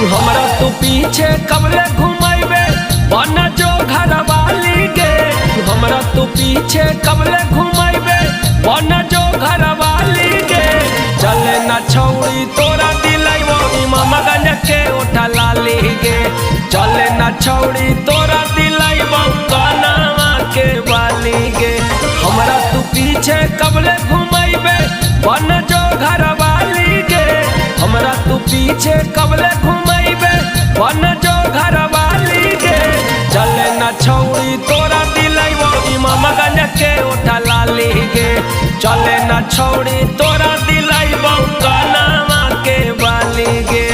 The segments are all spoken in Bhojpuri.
हमरा तू पीछे कबले घुमाइबे बन जो घर वाली गे। हमरा तू पीछे कबले घुमाइबे बन जो घर वाली गे। चले न छौड़ी तोरा दिलैबो इमामगंज के उठा लाली गे। चले न छौड़ी तोरा दिलैबो कानावा के वाली गे। हमरा तू पीछे कबले घुमाइबे बन जो घर वाली गे। हमरा तू पीछे कबले घुमाइबे बन जो घर वाली गे। चले न छौड़ी तोरा दिलैबो इमामगंज के उठा लाली गे। चले न छौड़ी तोरा दिलैबो कानावा के वाली गे।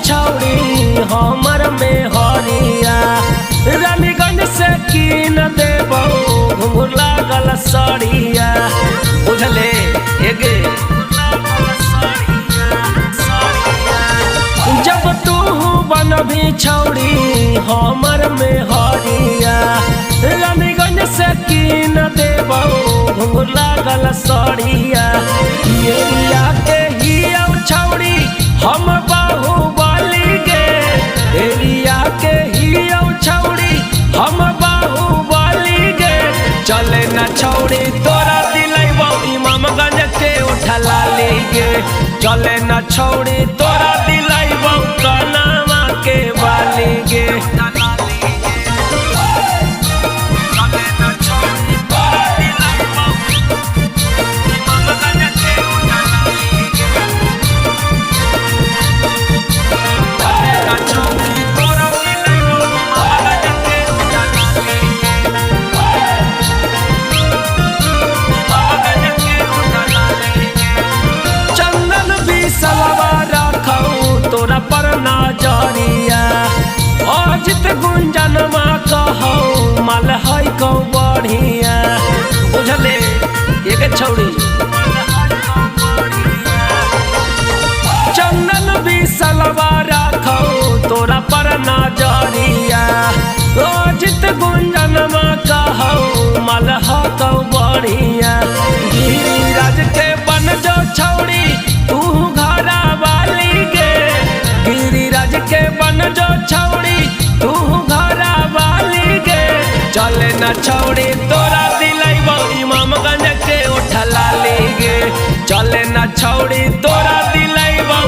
छौड़ी हमर में हरिया रानीगंज से कीन देबो घुंघरू लागल सड़िया। बुझले एगे जब तू बनबी छौड़ी हमर में हरिया रानीगंज से कीन देबो घुंघरू लागल सड़िया। एरिया के ही छौड़ी हम बाहुबली गे। एरिया के ही छौड़ी हम बाहुबली गे। चले न छौड़ी तोरा दिलैबो इमामगंज के उठा लाली गे। चले न छौड़ी तोरा दिलैबो कानावा के वाली गे। तोरा पर नजरिया अजित गुंजनमा कहो माल है कौ बढ़िया। बुझले एक छौड़ी चंदन बिसलवा राखो तोरा पर नजरिया अजित गुंजनमा कहो माल है कौ बढ़िया। गिरिराज के बन जो छौड़ी तू घरा वाली गे। गिरिराज के बन जो छौड़ी तू घरा वाली गे। चले न छौड़ी तोरा दिलैबो इमामगंज के उठा लाली गे। चले न छौड़ी तोरा दिलैबो